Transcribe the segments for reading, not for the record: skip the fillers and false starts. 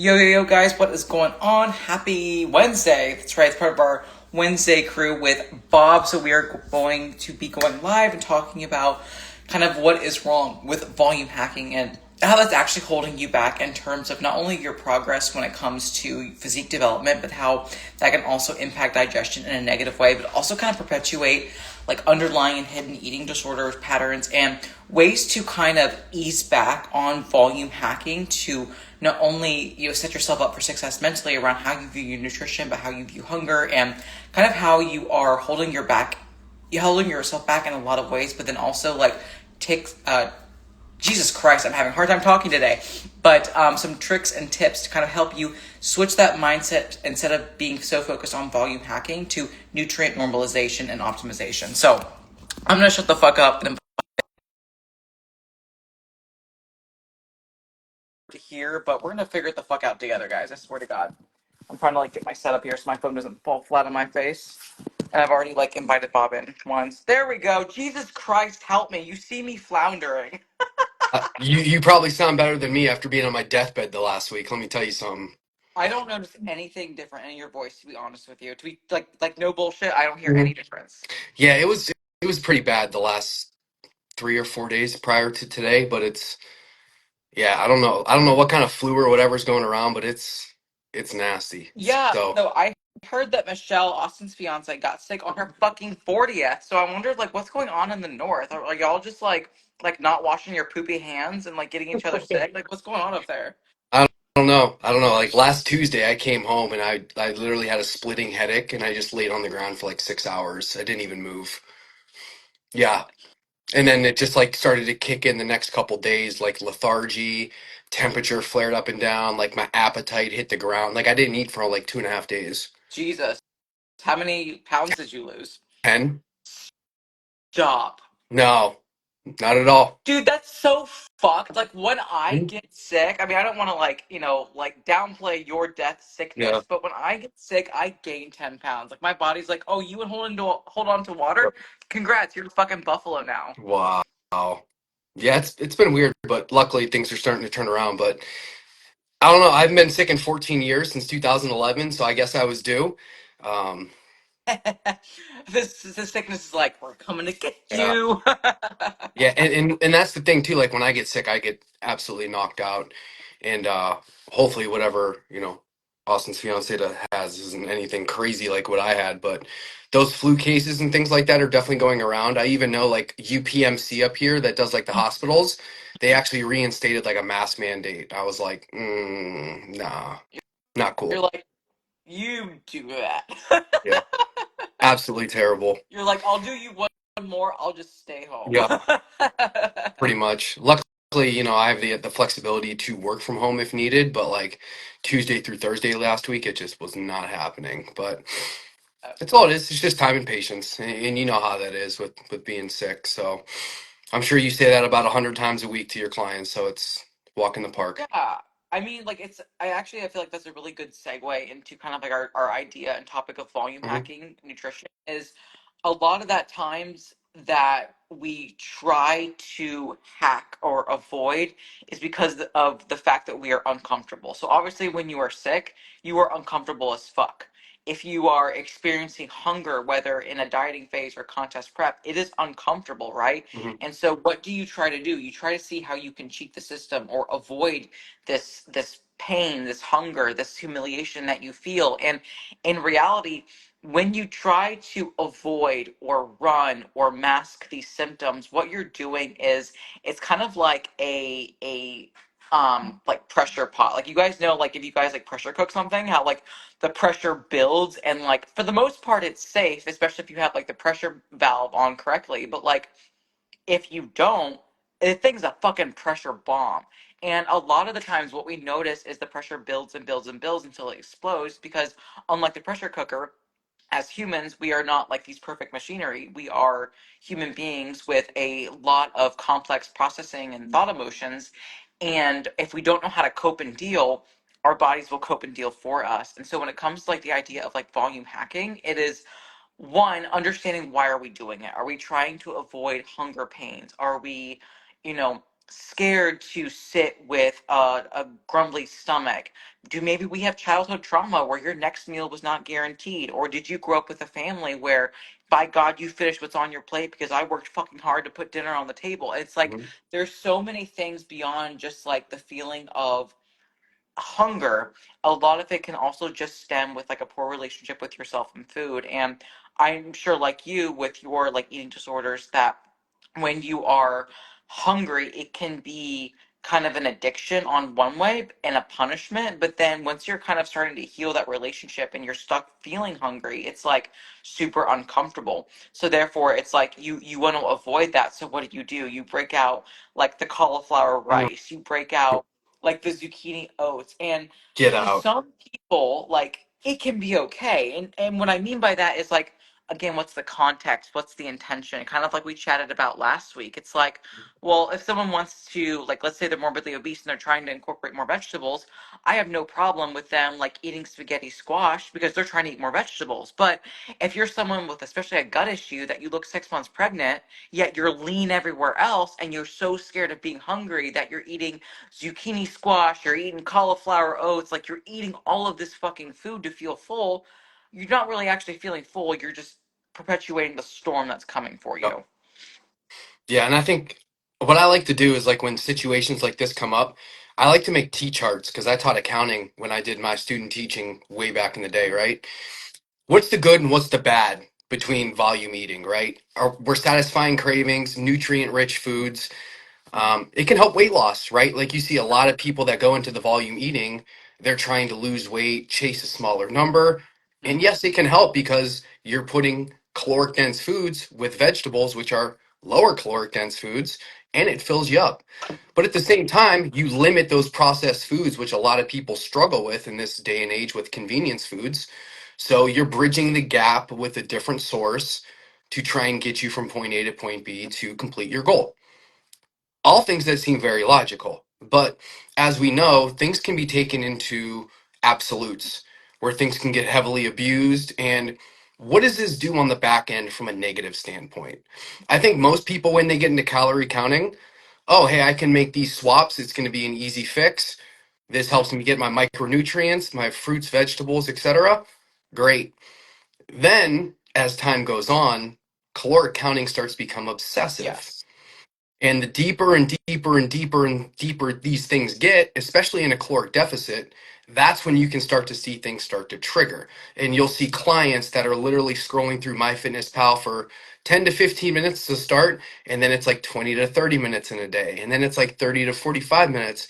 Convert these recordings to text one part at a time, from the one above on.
Yo, yo, yo, guys, what is going on? Happy Wednesday. That's right, it's part of our Wednesday crew with Bob. So, we are going to be going live and talking about kind of what is wrong with volume hacking and how that's actually holding you back in terms of not only your progress when it comes to physique development, but how that can also impact digestion in a negative way, but also kind of perpetuate like underlying and hidden eating disorders patterns and ways to kind of ease back on volume hacking to not only set yourself up for success mentally around how you view your nutrition, but how you view hunger and kind of how you are holding yourself back in a lot of ways, but then also like take Jesus Christ, I'm having a hard time talking today. But some tricks and tips to kind of help you switch that mindset instead of being so focused on volume hacking to nutrient normalization and optimization. So I'm going to shut the fuck up and to here, but we're going to figure it the fuck out together, guys. I swear to God. I'm trying to like get my setup here so my phone doesn't fall flat on my face. And I've already like invited Bob in once. There we go. Jesus Christ, help me. You see me floundering. You probably sound better than me after being on my deathbed the last week. Let me tell you something. I don't notice anything different in your voice, to be honest with you. To be like no bullshit, I don't hear Mhm. any difference. Yeah, it was pretty bad the last 3 or 4 days prior to today, but I don't know what kind of flu or whatever's going around, but it's nasty. Yeah, So so I heard that Michelle, Austin's fiance, got sick on her fucking 40th. So I wondered like what's going on in the north? Are y'all just like not washing your poopy hands and like getting each other sick? Like what's going on up there? I don't know. Like last Tuesday, I came home and I literally had a splitting headache and I just laid on the ground for like 6 hours. I didn't even move. Yeah, and then it just like started to kick in the next couple days, like lethargy, temperature flared up and down, like my appetite hit the ground. Like I didn't eat for like 2.5 days. Jesus. How many pounds did you lose? 10? Stop. No, not at all. Dude, that's so fucked. Like when I Mhm. get sick, I mean, I don't want to like downplay your death Yeah. sickness, but when I get sick, I gain 10 pounds. Like my body's like, oh, you would hold on to water? Congrats, you're a fucking buffalo now. Wow. Yeah, it's been weird, but luckily things are starting to turn around. But I don't know. I haven't been sick in 14 years since 2011, so I guess I was due. Um, This sickness is like, we're coming to get yeah. you. Yeah, and that's the thing too. Like when I get sick, I get absolutely knocked out, and hopefully whatever Austin's fiance has isn't anything crazy like what I had. But those flu cases and things like that are definitely going around. I even know like UPMC up here that does like the hospitals, they actually reinstated like a mask mandate. I was like, nah, not You're cool. like, you do that. Yeah, absolutely terrible. You're like, I'll do you one more, I'll just stay home. Yeah. Pretty much. Luckily, I have the flexibility to work from home if needed, but like Tuesday through Thursday last week, it just was not happening. But that's all it is. It's just time and patience, and you know how that is with being sick. So I'm sure you say that about 100 times a week to your clients. So it's walk in the park. Yeah, I mean, like I feel like that's a really good segue into kind of like our idea and topic of volume Hmm. hacking nutrition is a lot of that times that we try to hack or avoid is because of the fact that we are uncomfortable. So obviously when you are sick, you are uncomfortable as fuck. If you are experiencing hunger, whether in a dieting phase or contest prep, it is uncomfortable, right? Hmm. And so what do you try to do? You try to see how you can cheat the system or avoid this pain, this hunger, this humiliation that you feel. And in reality, when you try to avoid or run or mask these symptoms, what you're doing is it's kind of like a like pressure pot. Like you guys know, like if you guys like pressure cook something, how like the pressure builds and like for the most part it's safe, especially if you have like the pressure valve on correctly. But like if you don't, the thing's a fucking pressure bomb. And a lot of the times, what we notice is the pressure builds and builds and builds until it explodes. Because unlike the pressure cooker, as humans, we are not like these perfect machinery. We are human beings with a lot of complex processing and thought emotions. And if we don't know how to cope and deal, our bodies will cope and deal for us. And so when it comes to like the idea of like volume hacking, it is one, understanding why are we doing it? Are we trying to avoid hunger pains? Are we, you know scared to sit with a grumbly stomach? Do maybe we have childhood trauma where your next meal was not guaranteed? Or did you grow up with a family where, by God, you finished what's on your plate because I worked fucking hard to put dinner on the table? It's like Mhm. there's so many things beyond just like the feeling of hunger. A lot of it can also just stem with like a poor relationship with yourself and food. And I'm sure, like you, with your like eating disorders, that when you are hungry, it can be kind of an addiction on one way and a punishment. But then once you're kind of starting to heal that relationship and you're stuck feeling hungry, it's like super uncomfortable. So therefore it's like you want to avoid that. So what do? You break out like the cauliflower Mm. rice, you break out like the zucchini oats. And Get to out. some people, like it can be okay. And what I mean by that is like, again, what's the context? What's the intention? Kind of like we chatted about last week. It's like, well, if someone wants to, like, let's say they're morbidly obese and they're trying to incorporate more vegetables, I have no problem with them like eating spaghetti squash because they're trying to eat more vegetables. But if you're someone with especially a gut issue that you look 6 months pregnant, yet you're lean everywhere else and you're so scared of being hungry that you're eating zucchini squash, you're eating cauliflower oats, like you're eating all of this fucking food to feel full, you're not really actually feeling full. You're just perpetuating the storm that's coming for Yep. you. Yeah, and I think what I like to do is like when situations like this come up, I like to make T charts because I taught accounting when I did my student teaching way back in the day, right? What's the good and what's the bad between volume eating, right? We're satisfying cravings, nutrient rich foods. It can help weight loss, right? Like you see a lot of people that go into the volume eating, they're trying to lose weight, chase a smaller number. And Mm-hmm. yes, it can help because you're putting caloric dense foods with vegetables, which are lower caloric dense foods, and it fills you up. But at the same time, you limit those processed foods, which a lot of people struggle with in this day and age with convenience foods. So you're bridging the gap with a different source to try and get you from point A to point B to complete your goal. All things that seem very logical. But as we know, things can be taken into absolutes where things can get heavily abused. And what does this do on the back end from a negative standpoint? I think most people, when they get into calorie counting, oh, hey, I can make these swaps. It's going to be an easy fix. This helps me get my micronutrients, my fruits, vegetables, etc. Great. Then, as time goes on, caloric counting starts to become obsessive. Yes. And the deeper and deeper and deeper and deeper these things get, especially in a caloric deficit, that's when you can start to see things start to trigger. And you'll see clients that are literally scrolling through MyFitnessPal for 10 to 15 minutes to start, and then it's like 20 to 30 minutes in a day, and then it's like 30 to 45 minutes.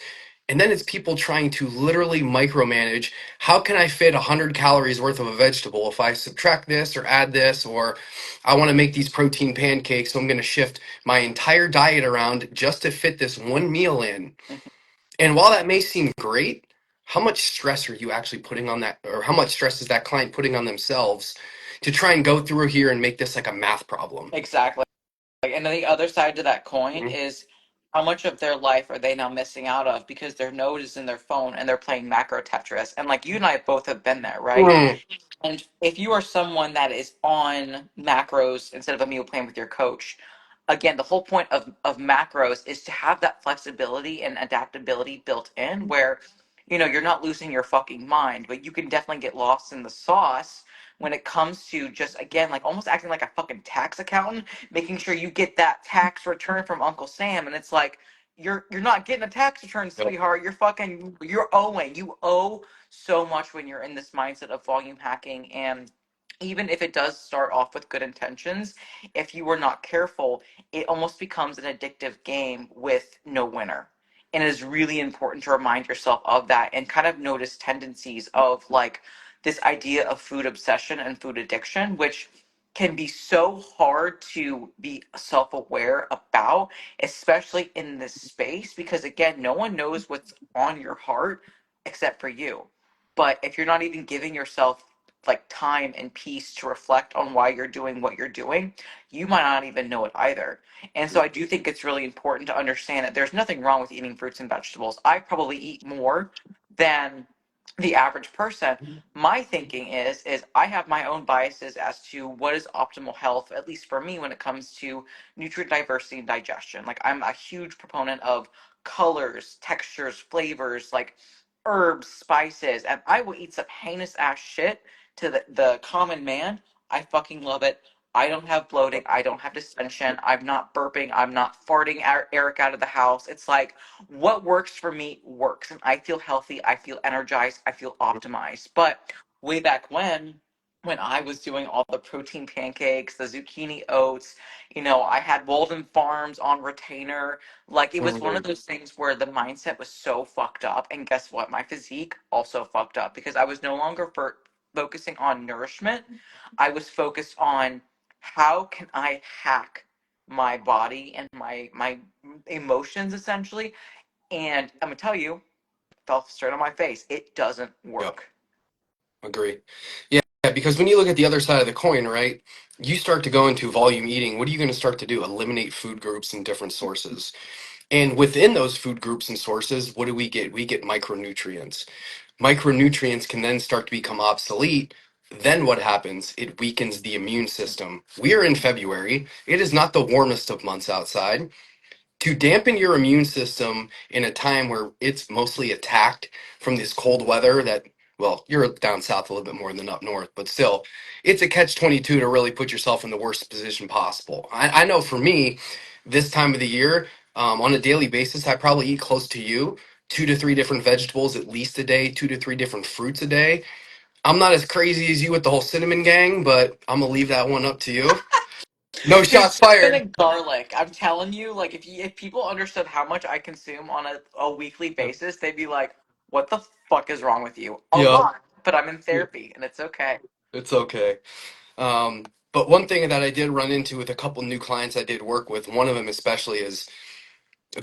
And then it's people trying to literally micromanage how can I fit 100 calories worth of a vegetable if I subtract this or add this, or I want to make these protein pancakes, so I'm going to shift my entire diet around just to fit this one meal in. Mhm. And while that may seem great, how much stress are you actually putting on that, or how much stress is that client putting on themselves to try and go through here and make this like a math problem? Exactly. Like, and then the other side to that coin Mhm. is how much of their life are they now missing out of because their node is in their phone and they're playing macro Tetris. And like you and I both have been there, right? Mm. And if you are someone that is on macros instead of a meal plan with your coach, again, the whole point of macros is to have that flexibility and adaptability built in where, you're not losing your fucking mind, but you can definitely get lost in the sauce when it comes to just, again, like almost acting like a fucking tax accountant, making sure you get that tax return from Uncle Sam. And it's like, you're not getting a tax return, Yep. sweetheart. You're owing. You owe so much when you're in this mindset of volume hacking. And even if it does start off with good intentions, if you are not careful, it almost becomes an addictive game with no winner. And it is really important to remind yourself of that and kind of notice tendencies of like this idea of food obsession and food addiction, which can be so hard to be self aware about, especially in this space, because again, no one knows what's on your heart except for you. But if you're not even giving yourself like time and peace to reflect on why you're doing what you're doing, you might not even know it either. And so I do think it's really important to understand that there's nothing wrong with eating fruits and vegetables. I probably eat more than the average person. My thinking is I have my own biases as to what is optimal health, at least for me, when it comes to nutrient diversity and digestion. Like, I'm a huge proponent of colors, textures, flavors, like herbs, spices, and I will eat some heinous ass shit to the common man. I fucking love it. I don't have bloating. I don't have distension. I'm not burping. I'm not farting Eric out of the house. It's like, what works for me works, and I feel healthy, I feel energized, I feel optimized. But way back when I was doing all the protein pancakes, the zucchini oats, I had Walden Farms on retainer. Like, it was one of Mhm. those things where the mindset was so fucked up, and guess what, my physique also fucked up because I was no longer focusing on nourishment. I was focused on how can I hack my body and my emotions, essentially. And I'm gonna tell you, fell straight on my face. It doesn't Yep, work. agree. Yeah, because when you look at the other side of the coin, right, you start to go into volume eating. What are you going to start to do? Eliminate food groups and different sources. And within those food groups and sources, what do we get? We get micronutrients. Micronutrients can then start to become obsolete. Then what happens? It weakens the immune system. We are in February. It is not the warmest of months outside. To dampen your immune system in a time where it's mostly attacked from this cold weather that, well, you're down south a little bit more than up north, but still, it's a catch 22 to really put yourself in the worst position possible. I know for me, this time of the year, on a daily basis, I probably eat close to you, 2 to 3 different vegetables at least a day, 2 to 3 different fruits a day. I'm not as crazy as you with the whole cinnamon gang, but I'm gonna leave that one up to you. No Dude, shots cinnamon fired. and garlic. I'm telling you, like, if people understood how much I consume on a weekly basis, they'd be like, "What the fuck is wrong with you?" A Yep. lot, but I'm in therapy, and it's okay. It's okay. But one thing that I did run into with a couple new clients I did work with, one of them especially, is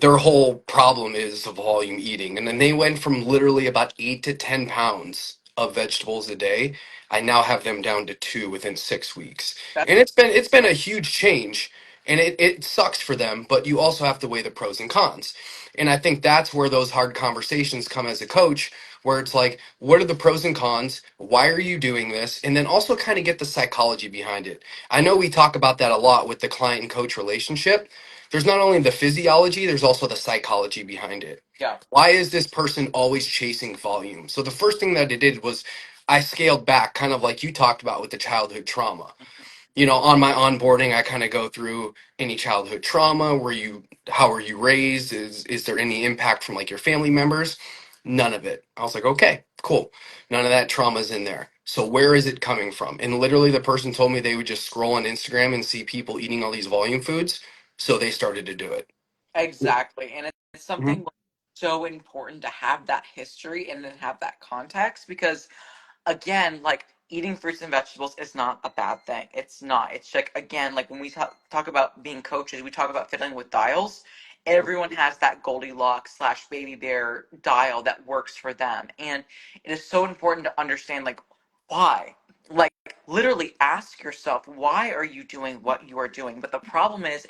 their whole problem is volume eating. And then they went from literally about 8 to 10 pounds of vegetables a day. I now have them down to two within 6 weeks. That's And it's been a huge change. And it sucks for them, but you also have to weigh the pros and cons. And I think that's where those hard conversations come as a coach, where it's like, what are the pros and cons? Why are you doing this? And then also kind of get the psychology behind it. I know we talk about that a lot with the client and coach relationship. There's not only the physiology, there's also the psychology behind it. yeah. Why is this person always chasing volume? So the first thing that I did was I scaled back, kind of like you talked about with the childhood trauma. On my onboarding, I kind of go through any childhood trauma. How were you raised? Is there any impact from like your family members? None of it. I was like, okay, cool. None of that trauma's in there. So where is it coming from? And literally the person told me they would just scroll on Instagram and see people eating all these volume foods. So they started to do it. Exactly. And it's Mhm. something so important to have that history and then have that context because, again, like, eating fruits and vegetables is not a bad thing. It's not. It's like, again, like when we talk about being coaches, we talk about fiddling with dials. Everyone has that Goldilocks slash baby bear dial that works for them. And it is so important to understand, like, why. Like, literally ask yourself, why are you doing what you are doing? But the problem is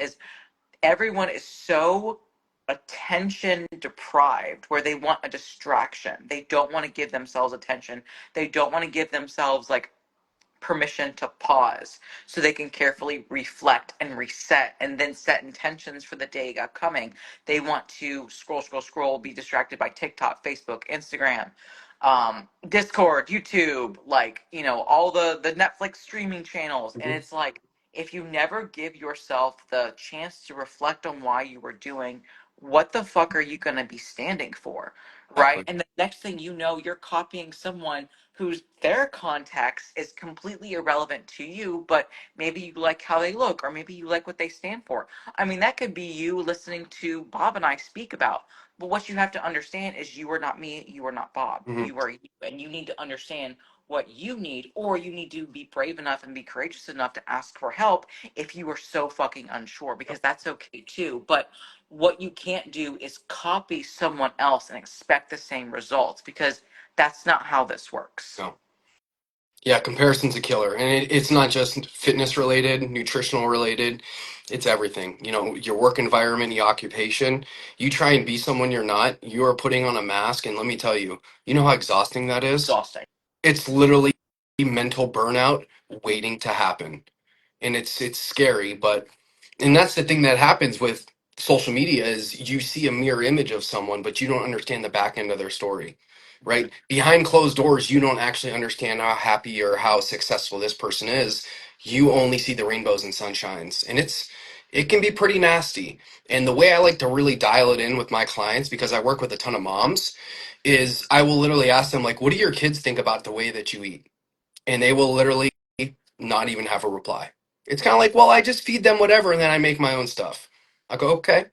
everyone is so attention deprived where they want a distraction. They don't want to give themselves attention. They don't want to give themselves, like, permission to pause so they can carefully reflect and reset and then set intentions for the day upcoming. They want to scroll, scroll, scroll, be distracted by TikTok, Facebook, Instagram, Discord, YouTube, like, all the Netflix streaming channels. And Mhm. it's like, if you never give yourself the chance to reflect on why you were doing, what the fuck are you going to be standing for? Right? Exactly. And the next thing you know, you're copying someone whose their context is completely irrelevant to you, but maybe you like how they look, or maybe you like what they stand for. I mean, that could be you listening to Bob and I speak about. But what you have to understand is you are not me, you are not Bob. Mhm. You are you, and you need to understand what you need, or you need to be brave enough and be courageous enough to ask for help if you are so fucking unsure, because that's okay too. But what you can't do is copy someone else and expect the same results, because that's not how this works. No. Yeah, comparison's a killer, and it's not just fitness related, nutritional related. It's everything. You know, your work environment, your occupation. You try and be someone you're not. You are putting on a mask, and let me tell you, you know how exhausting that is. Exhausting. It's literally mental burnout waiting to happen, and it's scary, but and that's the thing that happens with social media is you see a mirror image of someone but you don't understand the back end of their story, right? Behind closed doors you don't actually understand how happy or how successful this person is. You only see the rainbows and sunshines, and it can be pretty nasty. And the way I like to really dial it in with my clients, because I work with a ton of moms, is I will literally ask them, like, what do your kids think about the way that you eat? And they will literally not even have a reply. It's kind of like, well, I just feed them whatever and then I make my own stuff. I go, okay.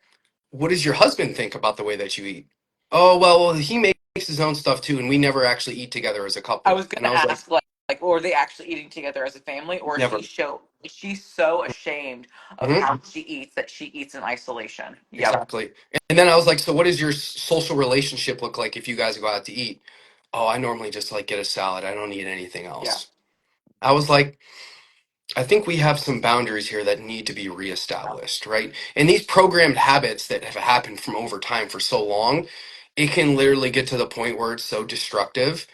What does your husband think about the way that you eat? Oh, well, he makes his own stuff too, and we never actually eat together as a I couple. was And I gonna was like, ask, like, or are they actually eating together as a family, or never. is she so ashamed of Mhm, how she eats that she eats in isolation? Yep. exactly. And then I was like, so what does your social relationship look like if you guys go out to eat? Oh, I normally just like get a salad. I don't eat anything Yeah. else. I was like, I think we have some boundaries here that need to be reestablished, right? And these programmed habits that have happened from over time for so long, it can literally get to the point where it's so destructive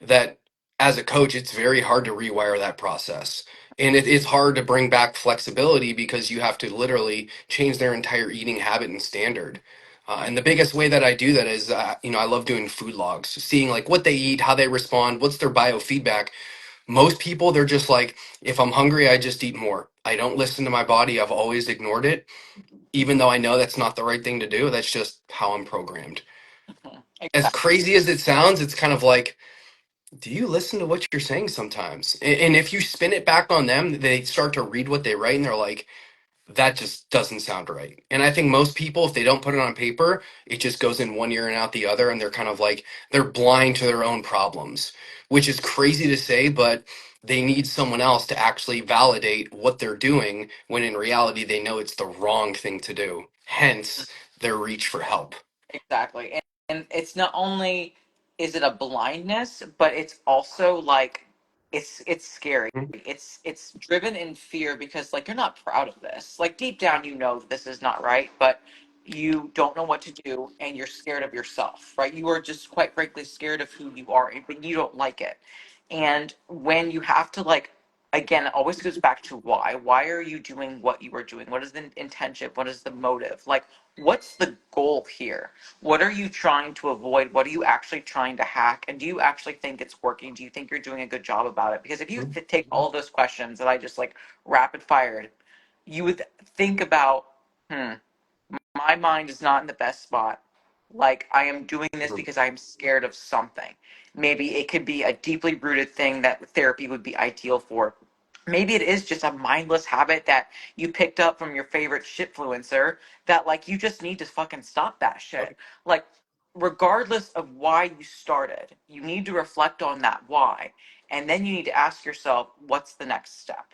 that as a coach, it's very hard to rewire that process. And it's hard to bring back flexibility because you have to literally change their entire eating habit and standard. And the biggest way that I do that is, I love doing food logs, seeing like what they eat, how they respond, what's their biofeedback. Most people, they're just like, if I'm hungry, I just eat more. I don't listen to my body. I've always ignored it, even though I know that's not the right thing to do. That's just how I'm programmed. Mhm. As Exactly. crazy as it sounds, it's kind of like, do you listen to what you're saying sometimes? And if you spin it back on them, they start to read what they write and they're like, that just doesn't sound right. And I think most people, if they don't put it on paper, it just goes in one ear and out the other. And they're kind of like, they're blind to their own problems, which is crazy to say, but they need someone else to actually validate what they're doing when in reality, they know it's the wrong thing to do. Hence, their reach for help. Exactly. And it's not only is it a blindness, but it's also like it's scary. It's driven in fear because like you're not proud of this. Like deep down you know that this is not right, but you don't know what to do and you're scared of yourself, right? You are just quite frankly scared of who you are, but you don't like it. And when you have to like again, it always goes back to why. Why are you doing what you are doing? What is the intention? What is the motive? Like what's the goal here? What are you trying to avoid? What are you actually trying to hack? And do you actually think it's working? Do you think you're doing a good job about it? Because if you take all of those questions that I just like rapid fired, you would think about, hmm, my mind is not in the best spot. Like I am doing this because I'm scared of something. Maybe it could be a deeply rooted thing that therapy would be ideal for. Maybe it is just a mindless habit that you picked up from your favorite shitfluencer that like you just need to fucking stop that shit. Like regardless of why you started, you need to reflect on that why. And then you need to ask yourself, what's the next step?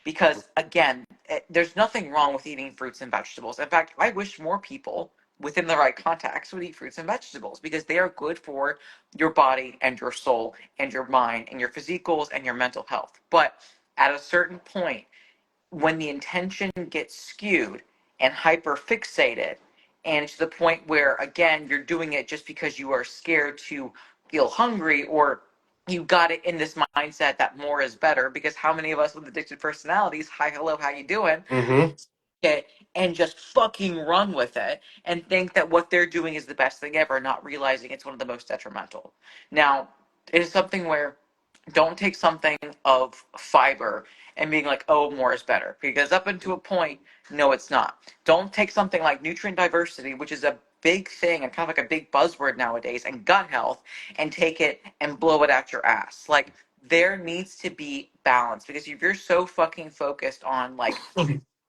Because again, there's nothing wrong with eating fruits and vegetables. In fact, I wish more people within the right context would eat fruits and vegetables because they are good for your body and your soul and your mind and your physicals and your mental health. But at a certain point, when the intention gets skewed and hyper fixated, and to the point where, again, you're doing it just because you are scared to feel hungry or you got it in this mindset that more is better because how many of us with addicted personalities, hi, hello, how you doing, Mm-hmm. it and just fucking run with it and think that what they're doing is the best thing ever, not realizing it's one of the most detrimental. Now, it is something where don't take something of fiber and being like, oh, more is better. Because up until a point, no, it's not. Don't take something like nutrient diversity, which is a big thing and kind of like a big buzzword nowadays, and gut health, and take it and blow it out your ass. Like, there needs to be balance because if you're so fucking focused on like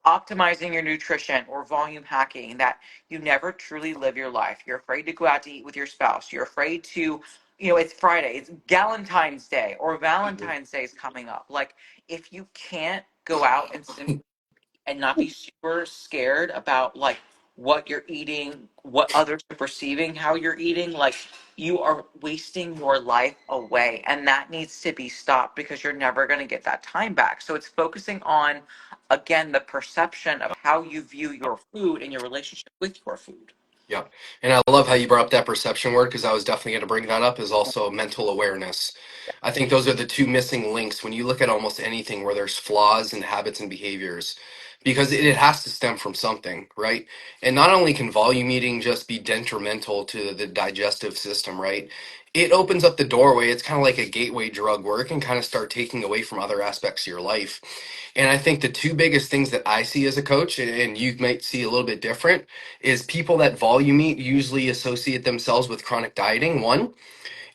optimizing your nutrition or volume hacking that you never truly live your life. You're afraid to go out to eat with your spouse. You're afraid to, it's Friday, it's Galentine's Day or Valentine's Day is coming up. Like, if you can't go out and not be super scared about like what you're eating, what others are perceiving how you're eating, like you are wasting your life away. And that needs to be stopped because you're never going to get that time back. So it's focusing on, again, the perception of how you view your food and your relationship with your food. Yeah. And I love how you brought up that perception word because I was definitely going to bring that up is also mental awareness. I think those are the two missing links when you look at almost anything where there's flaws in habits and behaviors because it has to stem from something, right? And not only can volume eating just be detrimental to the digestive system, right? It opens up the doorway. It's kind of like a gateway drug where it can kind of start taking away from other aspects of your life. And I think the two biggest things that I see as a coach, and you might see a little bit different, is people that volume eat usually associate themselves with chronic dieting, one,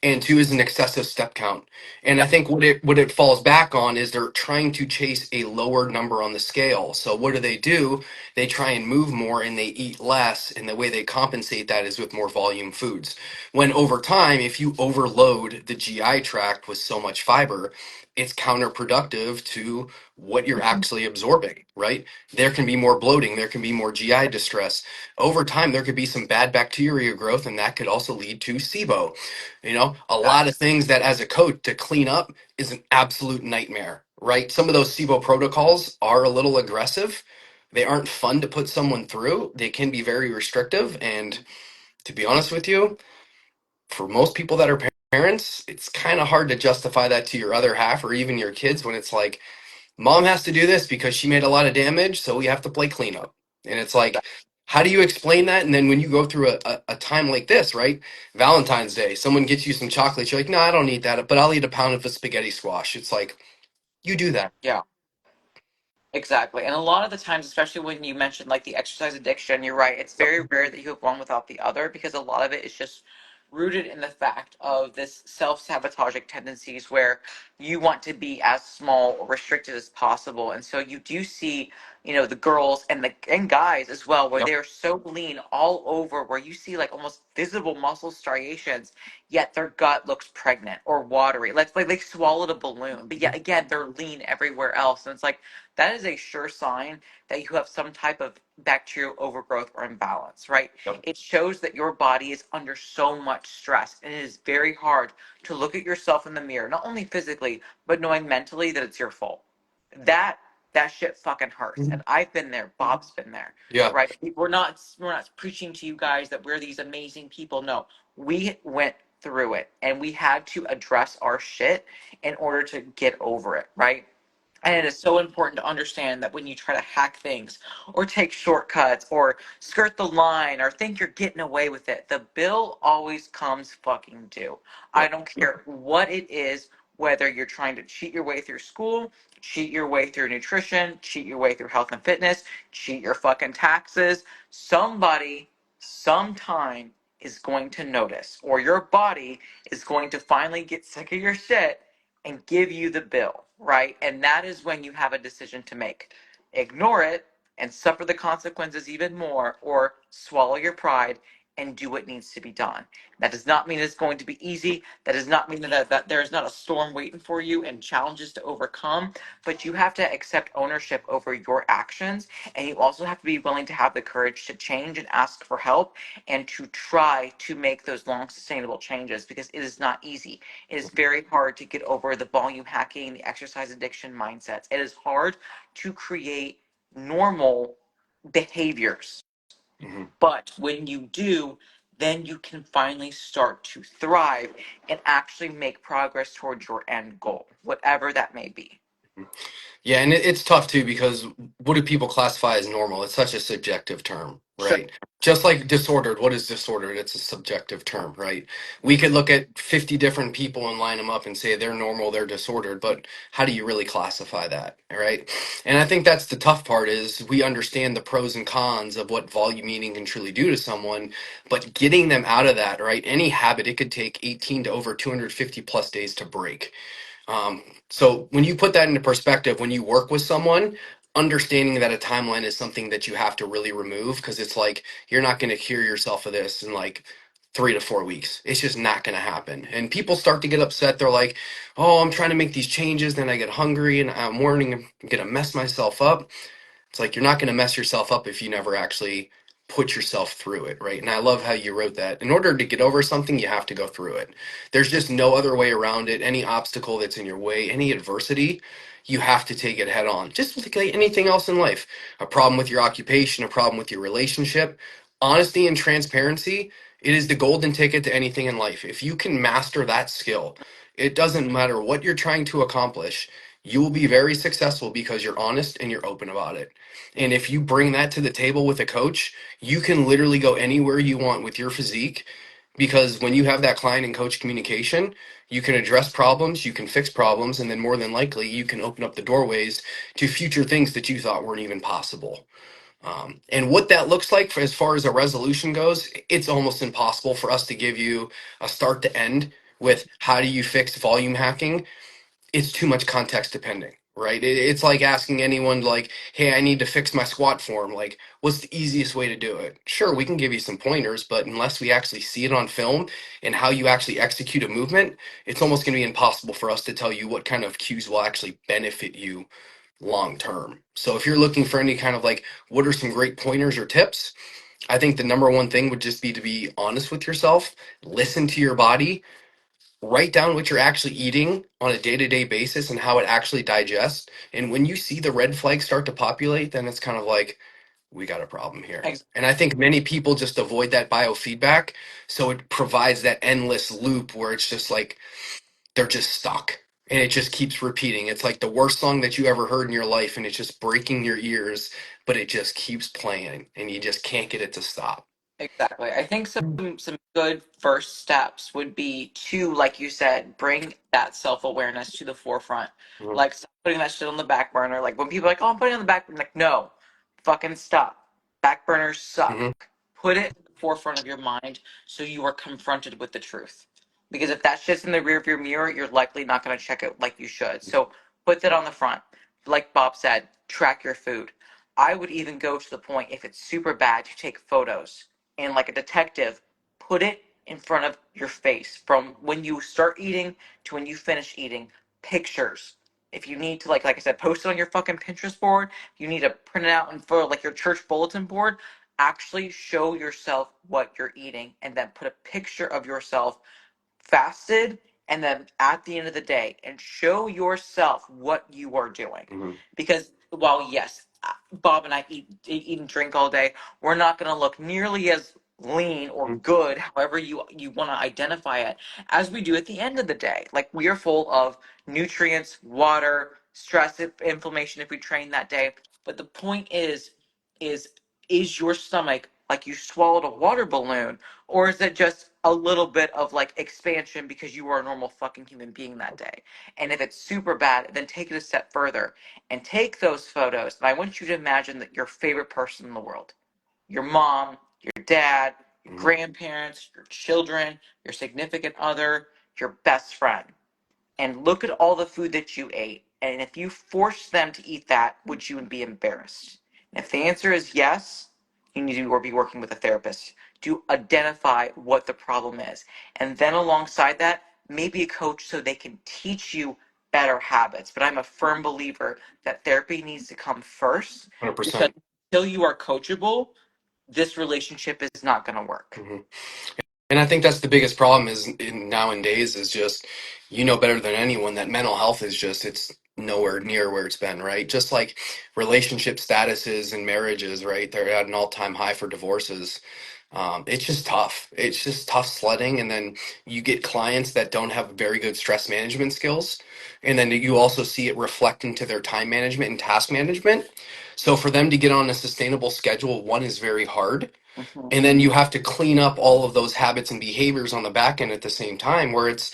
and two is an excessive step count. And I think what it falls back on is they're trying to chase a lower number on the scale. So what do? They try and move more and they eat less, and the way they compensate that is with more volume foods. When over time, if you overload the GI tract with so much fiber, it's counterproductive to what you're actually absorbing, right? There can be more bloating, there can be more GI distress. Over time, there could be some bad bacteria growth, and that could also lead to SIBO. A lot of things that as a coach to clean up is an absolute nightmare, right? Some of those SIBO protocols are a little aggressive. They aren't fun to put someone through. They can be very restrictive. And to be honest with you, for most people that are parents, it's kind of hard to justify that to your other half or even your kids when it's like, mom has to do this because she made a lot of damage, so we have to play cleanup. And it's like, how do you explain that? And then when you go through a time like this, right? Valentine's Day, someone gets you some chocolate, you're like, no, I don't need that, but I'll eat a pound of a spaghetti squash. It's like, you do that. Yeah. Exactly. And a lot of the times, especially when you mentioned like the exercise addiction, you're right. It's Yep. very rare that you have one without the other because a lot of it is just rooted in the fact of this self-sabotaging tendencies where you want to be as small or restricted as possible. And so you do see, the girls and guys as well, where Yep. they're so lean all over, where you see like almost visible muscle striations, yet their gut looks pregnant or watery. Like they swallowed a balloon. But yet again, they're lean everywhere else. And it's like that is a sure sign that you have some type of bacterial overgrowth or imbalance, right? Yep. It shows that your body is under so much stress, and it is very hard to look at yourself in the mirror, not only physically, but knowing mentally that it's your fault. That that shit fucking hurts. And I've been there, Bob's been there, Yeah. right? We're not preaching to you guys that we're these amazing people. No. We went through it and we had to address our shit in order to get over it, right? And it is so important to understand that when you try to hack things or take shortcuts or skirt the line or think you're getting away with it, the bill always comes fucking due. I Yep. don't care what it is, whether you're trying to cheat your way through school, cheat your way through nutrition, cheat your way through health and fitness, cheat your fucking taxes. Somebody, sometime, is going to notice, or your body is going to finally get sick of your shit and give you the bill, right? And that is when you have a decision to make. Ignore it and suffer the consequences even more, or swallow your pride and do what needs to be done. That does not mean it's going to be easy. That does not mean that there is not a storm waiting for you and challenges to overcome, but you have to accept ownership over your actions. And you also have to be willing to have the courage to change and ask for help and to try to make those long sustainable changes because it is not easy. It is very hard to get over the volume hacking, the exercise addiction mindsets. It is hard to create normal behaviors. Hmm. But when you do, then you can finally start to thrive and actually make progress towards your end goal, whatever that may be. Yeah, and it's tough too because what do people classify as normal? It's such a subjective term, Sure. right? Just like disordered, what is disordered? It's a subjective term, right? We could look at 50 different people and line them up and say they're normal, they're disordered, but how do you really classify that, right? And I think that's the tough part is we understand the pros and cons of what volume eating can truly do to someone, but getting them out of that, right? Any habit, it could take 18 to over 250 plus days to break. So when you put that into perspective, when you work with someone, understanding that a timeline is something that you have to really remove because it's like you're not going to cure yourself of this in like 3 to 4 weeks. It's just not going to happen. And people start to get upset. They're like, "Oh, I'm trying to make these changes, then I get hungry, and I'm worrying I'm going to mess myself up." It's like you're not going to mess yourself up if you never actually put yourself through it, right? And I love how you wrote that. In order to get over something, you have to go through it. There's just no other way around it. Any obstacle that's in your way, any adversity, you have to take it head on. Just like anything else in life, a problem with your occupation, a problem with your relationship, honesty and transparency, it is the golden ticket to anything in life. If you can master that skill, it doesn't matter what you're trying to accomplish, you will be very successful because you're honest and you're open about it. And if you bring that to the table with a coach, you can literally go anywhere you want with your physique, because when you have that client and coach communication, you can address problems, you can fix problems, and then more than likely you can open up the doorways to future things that you thought weren't even possible. And what that looks like for, as far as a resolution goes, it's almost impossible for us to give you a start to end with how do you fix volume hacking. It's too much context depending, right? It's like asking anyone like, hey, I need to fix my squat form. Like, what's the easiest way to do it? Sure, we can give you some pointers, but unless we actually see it on film and how you actually execute a movement, it's almost going to be impossible for us to tell you what kind of cues will actually benefit you long term. So if you're looking for any kind of like, what are some great pointers or tips? I think the number one thing would just be to be honest with yourself, listen to your body, write down what you're actually eating on a day-to-day basis and how it actually digests. And when you see the red flags start to populate, then it's kind of like, we got a problem here. Ex- And I think many people just avoid that biofeedback. So it provides that endless loop where it's just like they're just stuck. And it just keeps repeating. It's like the worst song that you ever heard in your life, and it's just breaking your ears, but it just keeps playing, and you just can't get it to stop. Exactly. I think some good first steps would be to, like you said, bring that self awareness to the forefront. Mhm. Like, stop putting that shit on the back burner. Like when people are like, "Oh, I'm putting it on the back burner," like, no, fucking stop. Back burners suck. Mhm. Put it at the forefront of your mind so you are confronted with the truth. Because if that shit's in the rear of your mirror, you're likely not going to check it like you should. So put that on the front. Like Bob said, track your food. I would even go to the point, if it's super bad, to take photos and, like a detective, put it in front of your face from when you start eating to when you finish eating. Pictures. If you need to, like I said, post it on your fucking Pinterest board. You need to print it out and for like your church bulletin board. Actually show yourself what you're eating, and then put a picture of yourself fasted, and then at the end of the day, and show yourself what you are doing. Mhm. Because while yes, Bob and I eat and drink all day, we're not going to look nearly as lean or Mhm. good, however you want to identify it, as we do at the end of the day. Like, we are full of nutrients, water, stress, inflammation if we train that day. But the point is is your stomach like you swallowed a water balloon, or is it just a little bit of like expansion because you are a normal fucking human being that day? And if it's super bad, then take it a step further and take those photos. And I want you to imagine that your favorite person in the world, your mom, your dad, your Mhm. grandparents, your children, your significant other, your best friend, and look at all the food that you ate. And if you forced them to eat that, would you be embarrassed? And if the answer is yes, you need to be working with a therapist to identify what the problem is. And then alongside that, maybe a coach so they can teach you better habits. But I'm a firm believer that therapy needs to come first, because 100%. until you are coachable, this relationship is not going to work. Mhm. And I think that's the biggest problem is in nowadays is just, you know better than anyone that mental health is just, it's nowhere near where it's been, right? Just like relationship statuses and marriages, right? They're at an all-time high for divorces. It's just tough. It's just tough sledding. And then you get clients that don't have very good stress management skills. And then you also see it reflect into their time management and task management. So for them to get on a sustainable schedule, one is very hard, Mhm. and then you have to clean up all of those habits and behaviors on the back end at the same time where it's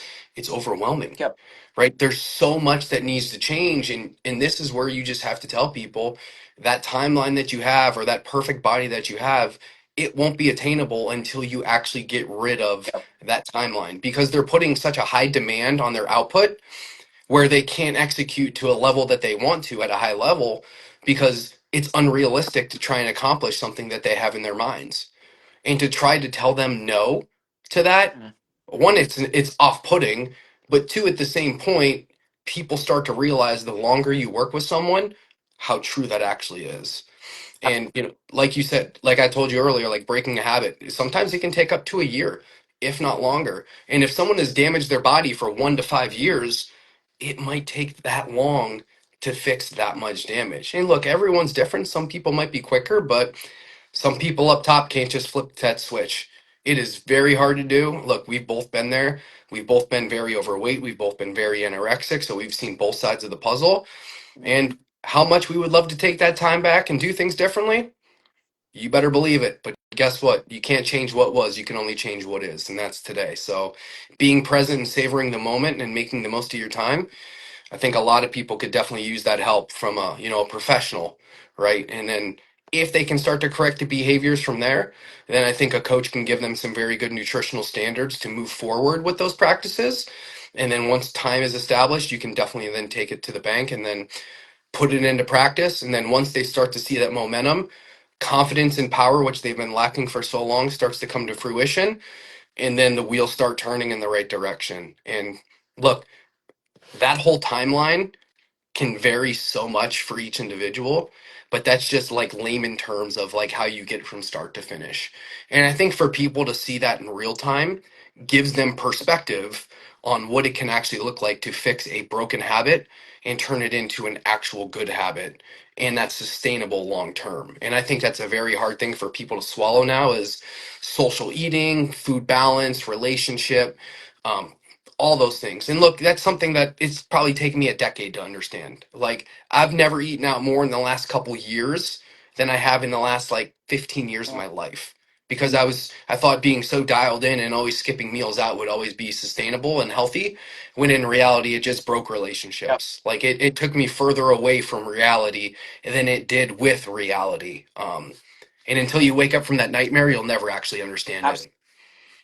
overwhelming, Yep. right? There's so much that needs to change, and this is where you just have to tell people that timeline that you have or that perfect body that you have, it won't be attainable until you actually get rid of Yep. that timeline, because they're putting such a high demand on their output where they can't execute to a level that they want to at a high level because it's unrealistic to try and accomplish something that they have in their minds. And to try to tell them no to that, Mhm. one, it's off-putting, but two, at the same point, people start to realize the longer you work with someone, how true that actually is. And like you said, like I told you earlier, like breaking a habit, sometimes it can take up to a year, if not longer. And if someone has damaged their body for 1 to 5 years, it might take that long to fix that much damage. And look, everyone's different. Some people might be quicker, but some people up top can't just flip that switch. It is very hard to do. Look, we've both been there. We've both been very overweight. We've both been very anorexic. So we've seen both sides of the puzzle. And how much we would love to take that time back and do things differently, you better believe it. But guess what? You can't change what was. You can only change what is. And that's today. So being present and savoring the moment and making the most of your time, I think a lot of people could definitely use that help from a professional, right? And then if they can start to correct the behaviors from there, then I think a coach can give them some very good nutritional standards to move forward with those practices. And then once time is established, you can definitely then take it to the bank and then put it into practice. And then once they start to see that momentum, confidence and power, which they've been lacking for so long, starts to come to fruition. And then the wheels start turning in the right direction. And look, that whole timeline can vary so much for each individual, but that's just like layman terms of like how you get from start to finish. And I think for people to see that in real time gives them perspective on what it can actually look like to fix a broken habit and turn it into an actual good habit and that's sustainable long term. And I think that's a very hard thing for people to swallow now is social eating, food balance, relationship, um, all those things. And look, that's something that it's probably taken me a decade to understand. Like I've never eaten out more in the last couple years than I have in the last like 15 years of my life. Because I thought being so dialed in and always skipping meals out would always be sustainable and healthy, when in reality it just broke Yep. relationships. Like it took me further away from reality than it did with reality. And until you wake up from that nightmare, you'll never actually understand it.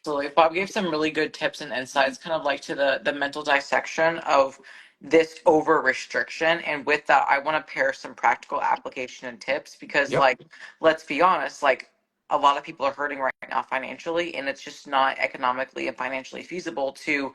Absolutely. Bob gave some really good tips and insights, kind of like to the mental dissection of this over restriction. And with that, I want to pair some practical application and tips because, Yep. like, let's be honest, like, a lot of people are hurting right now financially, and it's just not economically and financially feasible to,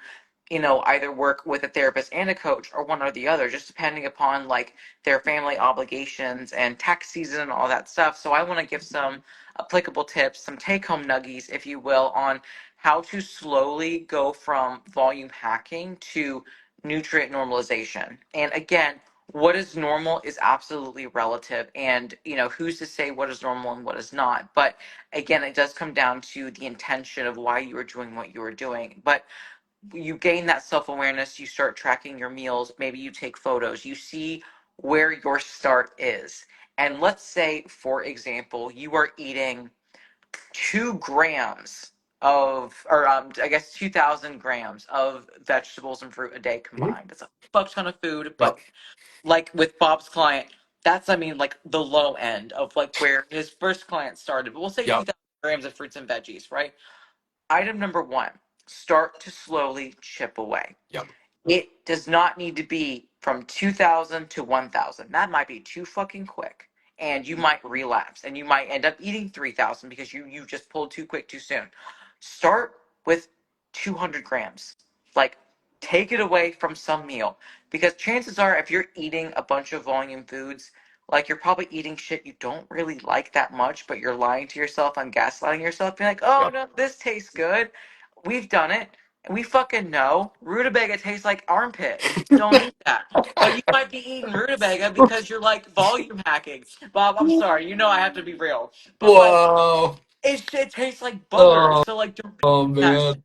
either work with a therapist and a coach or one or the other, just depending upon like their family obligations and tax season and all that stuff. So I want to give some applicable tips, some take home nuggies, if you will, on how to slowly go from volume hacking to nutrient normalization. And again, what is normal is absolutely relative. And, who's to say what is normal and what is not? But again, it does come down to the intention of why you are doing what you are doing. But you gain that self awareness, you start tracking your meals, maybe you take photos, you see where your start is. And let's say, for example, you are eating 2 grams or I guess 2,000 grams of vegetables and fruit a day Mhm. combined. It's a fuck ton of food, Yep. but like with Bob's client, that's, I mean, like the low end of like where his first client started. But we'll say Yep. 2,000 grams of fruits and veggies, right? Item number one, start to slowly chip away. Yep. It does not need to be from 2,000 to 1,000. That might be too fucking quick. And you might relapse and you might end up eating 3,000 because you just pulled too quick too soon. Start with 200 grams. Like, take it away from some meal. Because chances are, if you're eating a bunch of volume foods, like you're probably eating shit you don't really like that much, but you're lying to yourself and gaslighting yourself, being like, oh Yep. no, this tastes good. We've done it. And we fucking know rutabaga tastes like armpit, and people don't eat that. But you might be eating rutabaga because you're like volume hacking. Bob, I'm sorry, I have to be real. But like, Whoa. it tastes like booger. Oh, So like, don't be oh eating that man. shit.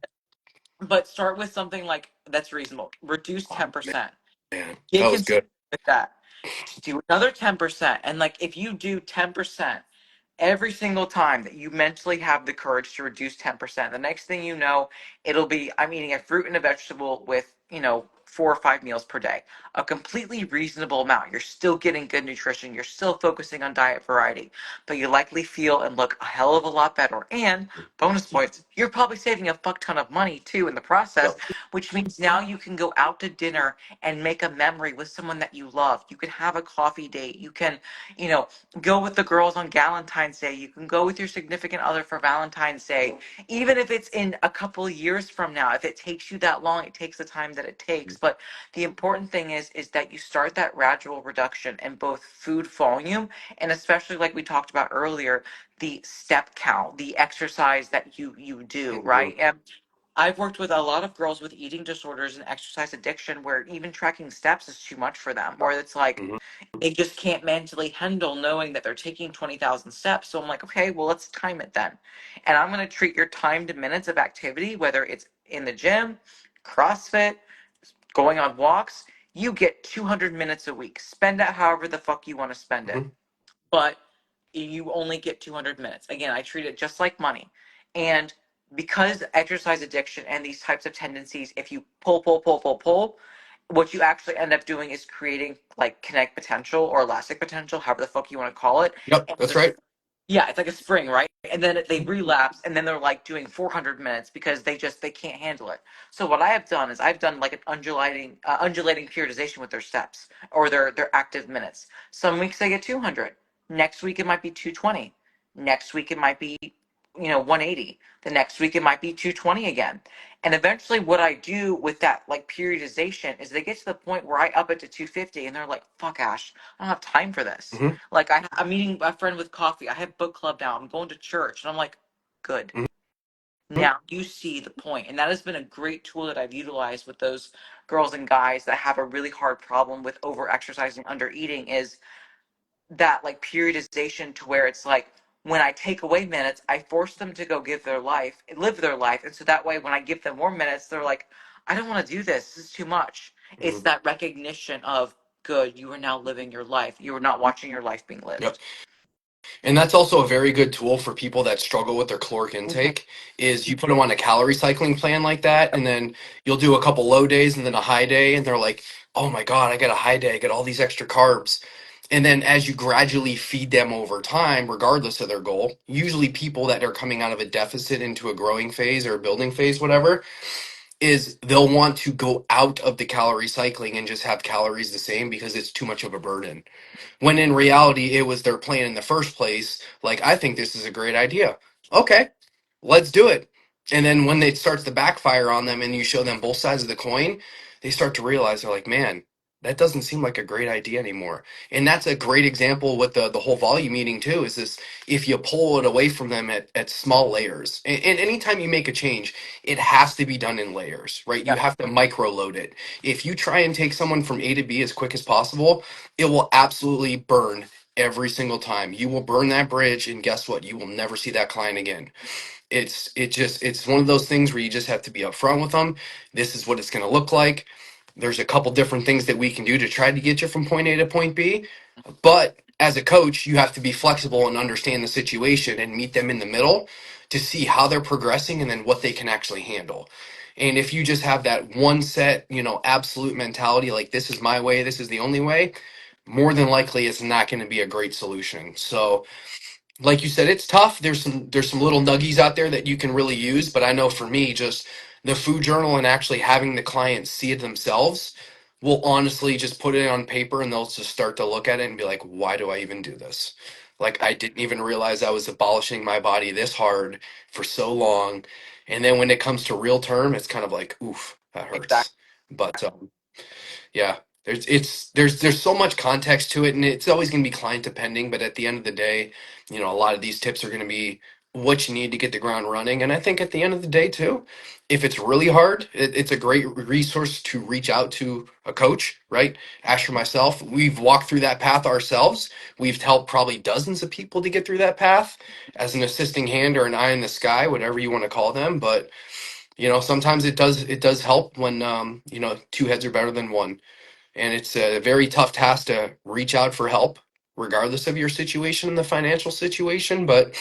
But start with something like that's reasonable. Reduce Oh 10%. man. Get That was consistent good. with that. Do another 10%. And like, if you do 10%, every single time that you mentally have the courage to reduce 10%, the next thing you know, it'll be I'm eating a fruit and a vegetable with, 4 or 5 meals per day. A completely reasonable amount. You're still getting good nutrition. You're still focusing on diet variety, but you likely feel and look a hell of a lot better. And bonus points, you're probably saving a fuck ton of money too in the process, Yep. which means now you can go out to dinner and make a memory with someone that you love. You can have a coffee date. You can, you know, go with the girls on Valentine's Day. You can go with your significant other for Valentine's Day. Even if it's in a couple of years years from now. If it takes you that long, it takes the time that it takes. But the important thing is that you start that gradual reduction in both food volume and especially like we talked about earlier, the step count, the exercise that you do, Mhm. right? And I've worked with a lot of girls with eating disorders and exercise addiction where even tracking steps is too much for them, where it's like Mhm. they just can't mentally handle knowing that they're taking 20,000 steps. So I'm like, okay, well, let's time it then. And I'm going to treat your timed minutes of activity, whether it's in the gym, CrossFit, going on walks, you get 200 minutes a week. Spend it however the fuck you want to spend it. Mhm. But you only get 200 minutes. Again, I treat it just like money. And because exercise addiction and these types of tendencies, if you pull, what you actually end up doing is creating like connect potential or elastic potential, however the fuck you want to call it. Yep, And that's this, right. yeah, it's like a spring, right? And then they relapse, and then they're like doing 400 minutes because they can't handle it. So what I have done is I've done like an undulating periodization with their steps or their active minutes. Some weeks they get 200. Next week it might be 220. Next week it might be 180. The next week it might be 220 again. And eventually what I do with that like periodization is they get to the point where I up it to 250 and they're like, fuck Ash, I don't have time for this. Mhm. Like I'm meeting a friend with coffee. I have book club now. I'm going to church. And I'm like, good. Mhm. Now you see the point. And that has been a great tool that I've utilized with those girls and guys that have a really hard problem with over exercising, under eating is that like periodization to where it's like when I take away minutes, I force them to go live their life. And so that way when I give them more minutes, they're like, I don't want to do this. This is too much. It's Mhm. that recognition of good, you are now living your life. You are not watching your life being Yep. lived. And that's also a very good tool for people that struggle with their caloric Mhm. intake is you put them on a calorie cycling plan like that, and then you'll do a couple low days and then a high day, and they're like, oh my God, I got a high day, I got all these extra carbs. And then as you gradually feed them over time, regardless of their goal, usually people that are coming out of a deficit into a growing phase or a building phase, whatever, is they'll want to go out of the calorie cycling and just have calories the same because it's too much of a burden. When in reality, it was their plan in the first place. Like, I think this is a great idea. Okay, let's do it. And then when it starts to backfire on them and you show them both sides of the coin, they start to realize they're like, man, that doesn't seem like a great idea anymore. And that's a great example with the whole volume eating too, is this if you pull it away from them at small layers. And anytime you make a change, it has to be done in layers, right? You Yep. have to micro load it. If you try and take someone from A to B as quick as possible, it will absolutely burn every single time. You will burn that bridge, and guess what? You will never see that client again. It's one of those things where you just have to be upfront with them. This is what it's going to look like. There's a couple different things that we can do to try to get you from point A to point B, but as a coach, you have to be flexible and understand the situation and meet them in the middle to see how they're progressing and then what they can actually handle. And if you just have that one set, absolute mentality, like this is my way, this is the only way, more than likely it's not going to be a great solution. So, like you said, it's tough. There's some little nuggies out there that you can really use, but I know for me, just the food journal and actually having the clients see it themselves will honestly just put it on paper and they'll just start to look at it and be like, why do I even do this? Like I didn't even realize I was abolishing my body this hard for so long. And then when it comes to real term, it's kind of like, oof, that Exactly. hurts. But yeah, there's so much context to it, and it's always going to be client depending. But at the end of the day, a lot of these tips are going to be what you need to get the ground running. And I think at the end of the day too, if it's really hard, it's a great resource to reach out to a coach, right? Ash or myself, we've walked through that path ourselves. We've helped probably dozens of people to get through that path as an assisting hand or an eye in the sky, whatever you want to call them. But sometimes it does help when two heads are better than one, and it's a very tough task to reach out for help regardless of your situation and the financial situation, but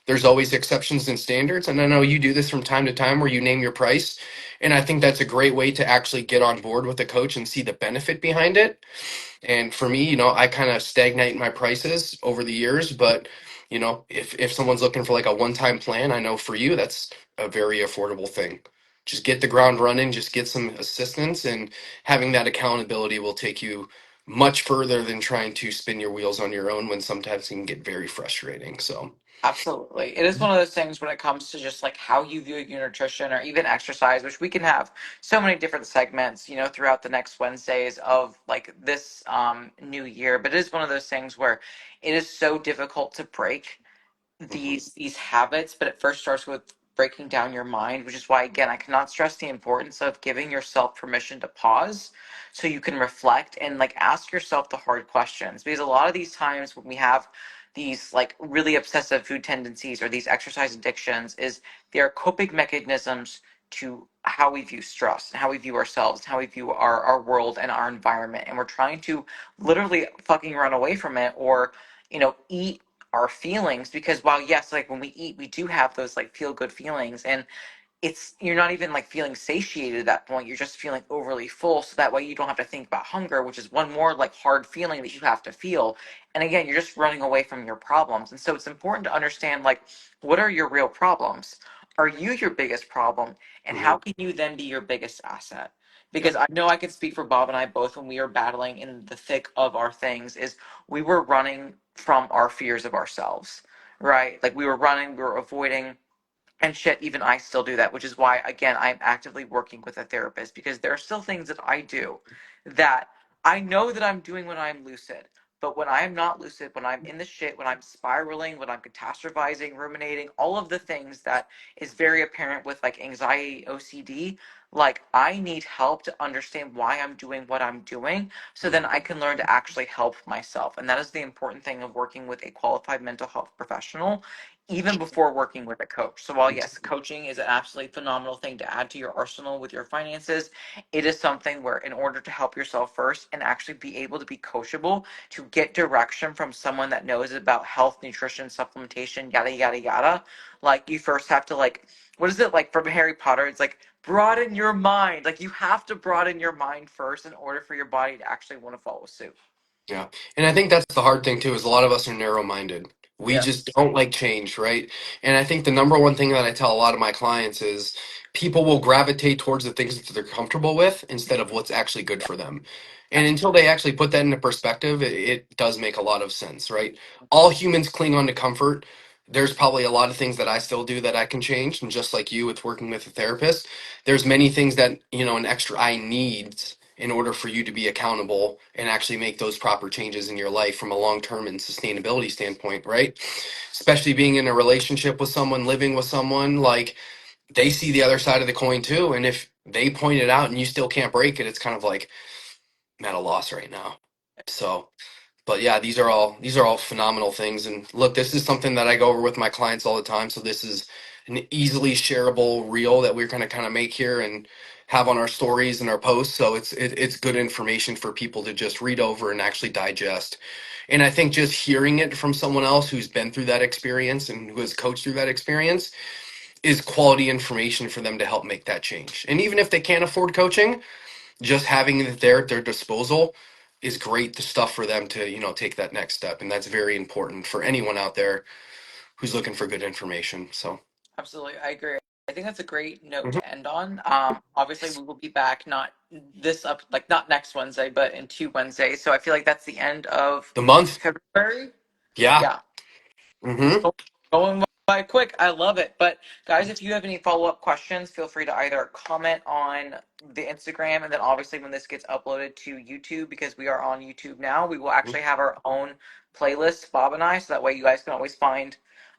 there's always exceptions and standards. And I know you do this from time to time where you name your price, and I think that's a great way to actually get on board with a coach and see the benefit behind it. And for me, I kind of stagnate my prices over the years, but if someone's looking for like a one-time plan, I know for you that's a very affordable thing. Just get the ground running, just get some assistance, and having that accountability will take you much further than trying to spin your wheels on your own when sometimes it can get very frustrating. So, Absolutely. It is one of those things when it comes to just like how you view your nutrition or even exercise, which we can have so many different segments, throughout the next Wednesdays of like this new year. But it is one of those things where it is so difficult to break Hmm. these habits, but it first starts with breaking down your mind, which is why again I cannot stress the importance of giving yourself permission to pause so you can reflect and like ask yourself the hard questions. Because a lot of these times when we have these like really obsessive food tendencies or these exercise addictions is they are coping mechanisms to how we view stress and how we view ourselves and how we view our world and our environment, and we're trying to literally fucking run away from it or eat our feelings. Because while yes, like when we eat we do have those like feel good feelings, and it's you're not even like feeling satiated at that point, you're just feeling overly full, so that way you don't have to think about hunger, which is one more like hard feeling that you have to feel. And again, you're just running away from your problems. And so it's important to understand like what are your real problems. Are you your biggest problem, and Hmm. how can you then be your biggest asset? Yeah. Because I know I can speak for Bob and I both when we were battling in the thick of our things is we were running from our fears of ourselves, right? Like we were running, we were avoiding, and shit, even I still do that, which is why again I'm actively working with a therapist, because there are still things that I do that I know that I'm doing when I'm lucid. But when I'm not lucid, when I'm in the shit, when I'm spiraling, when I'm catastrophizing, ruminating, all of the things that is very apparent with like anxiety, OCD, like I need help to understand why I'm doing what I'm doing so then Hmm. I can learn to actually help myself. And that is the important thing of working with a qualified mental health professional even before working with a coach. So while yes, coaching is an absolutely phenomenal thing to add to your arsenal with your finances, it is something where in order to help yourself first and actually be able to be coachable, to get direction from someone that knows about health, nutrition, supplementation, yada yada yada, like you first have to like what is it like from Harry Potter? It's like broaden your mind. Like you have to broaden your mind first in order for your body to actually want to follow suit. Yeah. And I think that's the hard thing too, is a lot of us are narrow-minded. We just Yes. don't like change, right? And I think the number one thing that I tell a lot of my clients is people will gravitate towards the things that they're comfortable with instead of what's actually good for them. And until they actually put that into perspective, it does make a lot of sense, right? All humans cling on to comfort. There's probably a lot of things that I still do that I can change. And just like you with working with a therapist, there's many things that, an extra eye needs in order for you to be accountable and actually make those proper changes in your life from a long-term and sustainability standpoint, right? Especially being in a relationship with someone, living with someone, like they see the other side of the coin too. And if they point it out and you still can't break it, it's kind of like I'm at a loss right now. So but yeah, these are all phenomenal things. And look, this is something that I go over with my clients all the time. So this is an easily shareable reel that we're gonna kind of make here and have on our stories and our posts. So it's good information for people to just read over and actually digest. And I think just hearing it from someone else who's been through that experience and who has coached through that experience is quality information for them to help make that change. And even if they can't afford coaching, just having it there at their disposal is great the stuff for them to take that next step, and that's very important for anyone out there who's looking for good information. So Absolutely, I agree. I think that's a great note mhm. to end on. Obviously, we will be back not this up like not next Wednesday, but in 2 Wednesdays. So I feel like that's the end of The month. February. Yeah. Yeah, it's Hmm. going by quick. I love it. But guys, if you have any follow up questions, feel free to either comment on the Instagram, and then obviously when this gets uploaded to YouTube, because we are on YouTube now, we will actually have our own playlist, Bob and I, so that way you guys can always find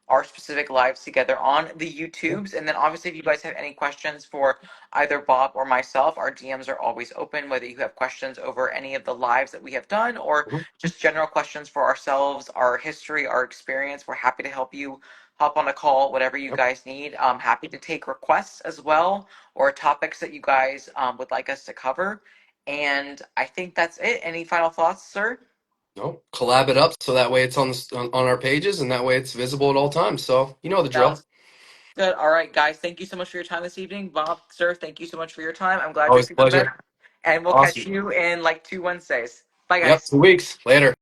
our specific lives together on the YouTubes. And then obviously if you guys have any questions for either Bob or myself, our DMs are always open, whether you have questions over any of the lives that we have done or just general questions for ourselves, our history, our experience. We're happy to help you hop on a call, whatever you guys need. I'm happy to take requests as well or topics that you guys would like us to cover. And I think that's it. Any final thoughts, sir? No, collab it up so that way it's on our pages and that way it's visible at all times. So you know the drill. Sounds good. All right, guys. Thank you so much for your time this evening. Bob, sir, thank you so much for your time. I'm glad you're Always a feeling pleasure. better. And we'll catch Awesome. you in like 2 Wednesdays. Bye, Yep. guys. 2 weeks later.